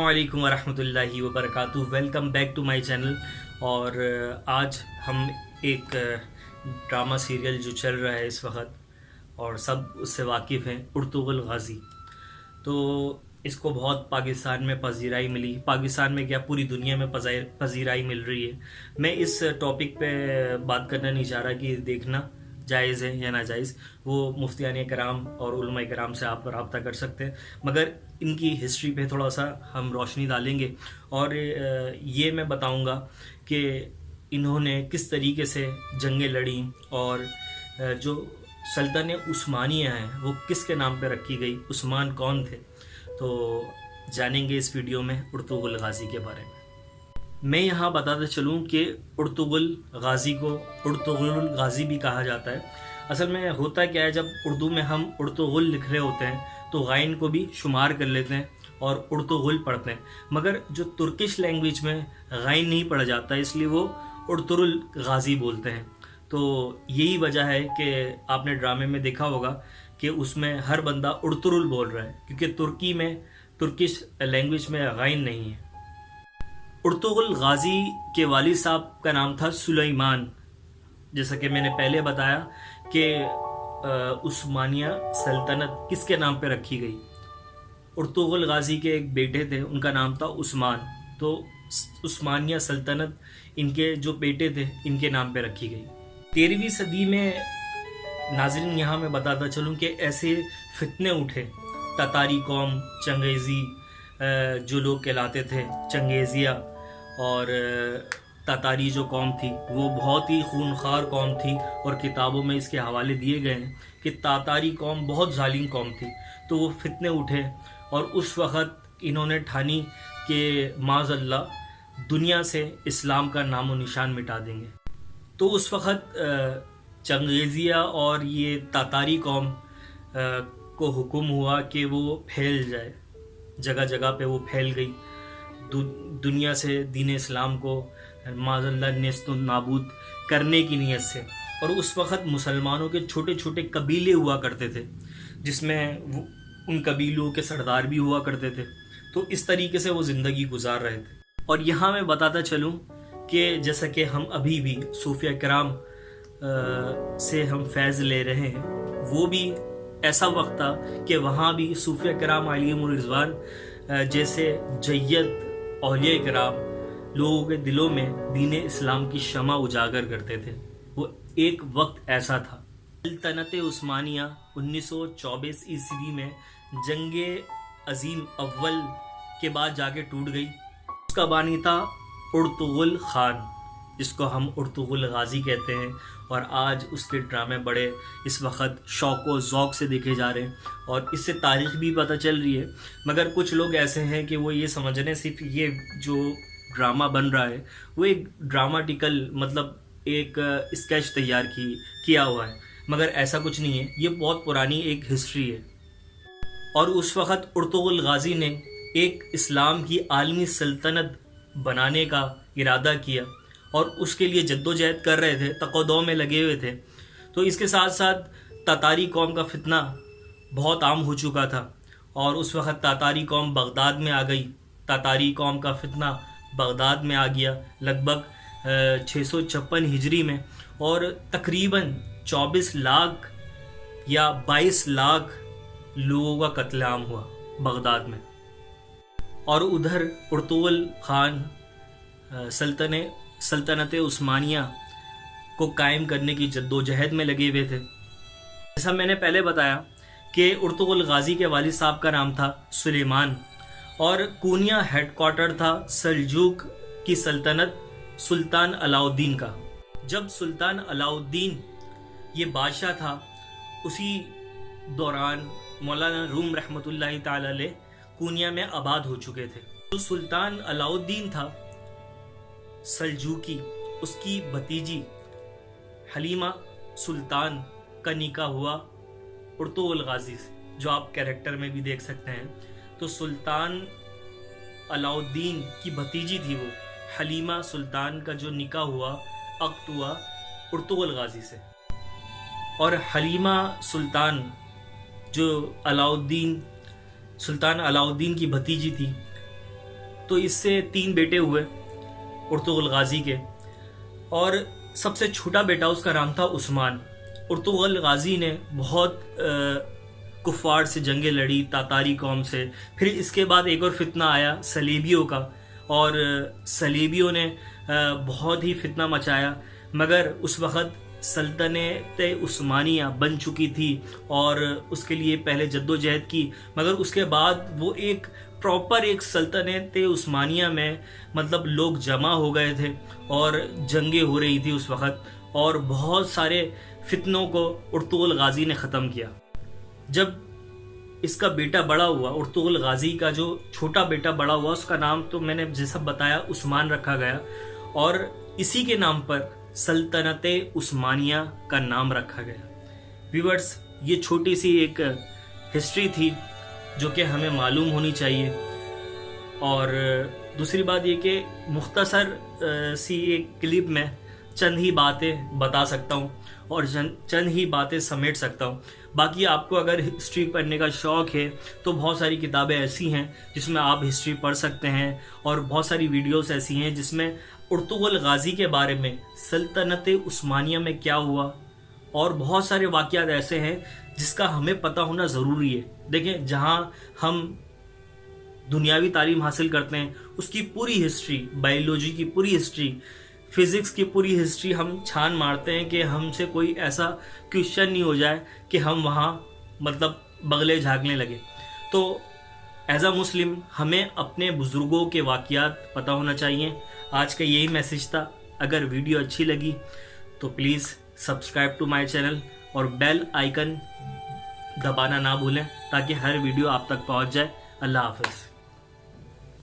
अस्सलामुअलैकुम वरहमतुल्लाहि वबरकातुहू। Welcome back to my channel. और आज हम एक ड्रामा सीरियल जो चल रहा है इस वक्त और सब उससे वाकिफ़ हैं, उर्तुगुल गाज़ी। तो इसको बहुत पाकिस्तान में पजीराई मिली, पाकिस्तान में क्या पूरी दुनिया में पजीराई मिल रही है। मैं इस टॉपिक पे बात करना नहीं चाह रहा कि देखना जायज़ है या नाजायज़, वो मुफ्तियान कराम और उलमा कराम से आप रब्ता कर सकते हैं, मगर इनकी हिस्ट्री पे थोड़ा सा हम रोशनी डालेंगे और ये मैं बताऊंगा कि इन्होंने किस तरीके से जंगें लड़ी और जो सल्तनत उस्मानिया है वो किसके नाम पे रखी गई, उस्मान कौन थे। तो जानेंगे इस वीडियो में उर्तुगुल गाज़ी के बारे में। मैं यहाँ बताता चलूँ कि उर्तुगुल गाज़ी को उर्तुगुल गाज़ी भी कहा जाता है। असल में होता क्या है, जब उर्दू में हम उर्तुगुल लिख रहे होते हैं तो गाइन को भी शुमार कर लेते हैं और उर्तुगुल पढ़ते हैं, मगर जो तुर्किश लैंग्वेज में गाइन नहीं पढ़ा जाता इसलिए वो उर्तुगुल गाज़ी बोलते हैं। तो यही वजह है कि आपने ड्रामे में देखा होगा कि उसमें हर बंदा उर्तुगुल बोल रहा है, क्योंकि तुर्की में तुर्किश लैंग्वेज में गाइन नहीं है। उर्तुगुल गाज़ी के वालिद साहब का नाम था सुलेमान। जैसा कि मैंने पहले बताया कि उस्मानिया सल्तनत किसके नाम पे रखी गई। उर्तुगुल गाज़ी के एक बेटे थे, उनका नाम था उस्मान। तो उस्मानिया सल्तनत इनके जो बेटे थे इनके नाम पे रखी गई। 13वीं सदी में नाज़रीन यहाँ मैं बताता चलूँ कि ऐसे फितने उठे, तातारी कौम, चंगेज़ी जो लोग कहलाते थे चंगेज़िया, और तातारी जो कौम थी वो बहुत ही खूनखार कौम थी और किताबों में इसके हवाले दिए गए हैं कि तातारी कौम बहुत जालिम कौम थी। तो वो फितने उठे और उस वक़्त इन्होंने ठानी कि माज़अल्लाह दुनिया से इस्लाम का नामो निशान मिटा देंगे। तो उस वक़्त चंगेज़िया और ये तातारी कौम को हुक्म हुआ कि वो फैल जाए, जगह जगह पे वो फैल गई, दुनिया से दीन इस्लाम को माज़अल्लाह नेस्त नाबूद करने की नीयत से। और उस वक़्त मुसलमानों के छोटे छोटे कबीले हुआ करते थे, जिसमें उन कबीलों के सरदार भी हुआ करते थे। तो इस तरीके से वो ज़िंदगी गुजार रहे थे। और यहाँ मैं बताता चलूँ कि जैसा कि हम अभी भी सूफिया कराम से हम फैज़ ले रहे हैं, वो भी ऐसा वक्त था कि वहाँ भी सूफिया कराम अलैहिमुर रिज़वान जैसे जय्यद औलिया कराम लोगों के दिलों में दीन इस्लाम की शमा उजागर करते थे। वो एक वक्त ऐसा था। सल्तनत उस्मानिया 1924 ईस्वी में जंगे अजीम अव्वल के बाद जाके टूट गई। उसका बानी था उर्तुगुल खान, जिसको हम उर्तुगुल गाज़ी कहते हैं। और आज उसके ड्रामे बड़े इस वक्त शौक़ व ज़ौक़ से देखे जा रहे हैं और इससे तारीख़ भी पता चल रही है। मगर कुछ लोग ऐसे हैं कि वो ये समझ रहे हैं सिर्फ ये जो ड्रामा बन रहा है वो एक ड्रामाटिकल मतलब एक स्केच तैयार किया हुआ है, मगर ऐसा कुछ नहीं है। ये बहुत पुरानी एक हिस्ट्री है। और उस वक़्त उर्तुगुल गाज़ी ने एक इस्लाम की आलमी सल्तनत बनाने का इरादा किया और उसके लिए जद्दोजहद कर रहे थे, तक़दौ में लगे हुए थे। तो इसके साथ साथ तातारी कौम का फितना बहुत आम हो चुका था और उस वक़्त तातारी कौम बगदाद में आ गई। तातारी कौम का फितना बगदाद में आ गया लगभग 656 हिजरी में, और तकरीबन 24 लाख या 22 लाख लोगों का कत्लेआम हुआ बगदाद में। और उधर उर्तुगुल खान सल्तनत उस्मानिया को कायम करने की जद्दोजहद में लगे हुए थे। जैसा मैंने पहले बताया कि उर्तुगुल गाज़ी के वालिद साहब का नाम था सुलेमान और कूनिया हेडक्वार्टर था सल्जूक की सल्तनत सुल्तान अलाउद्दीन का। जब सुल्तान अलाउद्दीन ये बादशाह था, उसी दौरान मौलाना रूम रहमतुल्लाहि ताला अलैह कूनिया में आबाद हो चुके थे। तो सुल्तान अलाउद्दीन था सल्जूकी, उसकी भतीजी हलीमा सुल्तान का निकाह हुआ उर्तुगुल गाज़ी से, जो आप कैरेक्टर में भी देख सकते हैं। तो सुल्तान अलाउद्दीन की भतीजी थी वो हलीमा सुल्तान का जो निकाह हुआ, अक़्द हुआ उर्तुगुल गाज़ी से। और हलीमा सुल्तान जो सुल्तान अलाउद्दीन की भतीजी थी, تو اس سے 3 بیٹے ہوئے ارطغرل غازی کے، اور سب سے چھوٹا بیٹا اس کا نام تھا عثمان۔ ارطغرل غازی نے بہت کفار سے جنگیں لڑی، تاتاری قوم سے۔ پھر اس کے بعد ایک اور فتنہ آیا صلیبیوں کا، اور صلیبیوں نے بہت ہی فتنہ مچایا، مگر اس وقت سلطنت عثمانیہ بن چکی تھی اور اس کے لیے پہلے جد و جہد کی، مگر اس کے بعد وہ ایک پراپر ایک سلطنت عثمانیہ میں مطلب لوگ جمع ہو گئے تھے اور جنگیں ہو رہی تھی اس وقت، اور بہت سارے فتنوں کو ارطغرل غازی نے ختم کیا۔ جب اس کا بیٹا بڑا ہوا، ارطغرل غازی کا جو چھوٹا بیٹا بڑا ہوا، اس کا نام تو میں نے جیسا بتایا عثمان رکھا گیا، اور اسی کے نام پر سلطنت عثمانیہ کا نام رکھا گیا۔ ویورز، یہ چھوٹی سی ایک ہسٹری تھی جو کہ ہمیں معلوم ہونی چاہیے، اور دوسری بات یہ کہ مختصر سی ایک کلپ میں چند ہی باتیں بتا سکتا ہوں اور چند ہی باتیں سمیٹ سکتا ہوں۔ باقی آپ کو اگر ہسٹری پڑھنے کا شوق ہے تو بہت ساری کتابیں ایسی ہیں جس میں آپ ہسٹری پڑھ سکتے ہیں، اور بہت ساری ویڈیوز ایسی ہیں جس میں ارطغرل غازی کے بارے میں، سلطنت عثمانیہ میں کیا ہوا، اور بہت سارے واقعات ایسے ہیں جس کا ہمیں پتہ ہونا ضروری ہے۔ دیکھیں، جہاں ہم دنیاوی تعلیم حاصل کرتے ہیں اس کی پوری ہسٹری، بائیولوجی کی پوری ہسٹری، فزکس کی پوری ہسٹری ہم چھان مارتے ہیں کہ ہم سے کوئی ایسا کویشچن نہیں ہو جائے کہ ہم وہاں مطلب بغلے جھانکنے لگے۔ تو ایز اے مسلم ہمیں اپنے بزرگوں کے واقعات پتہ ہونا چاہیے۔ آج کا یہی میسج تھا۔ اگر ویڈیو اچھی لگی تو please subscribe to my channel اور بیل آئیکن دبانا نہ بھولیں تاکہ ہر ویڈیو آپ تک پہنچ جائے۔ اللہ حافظ۔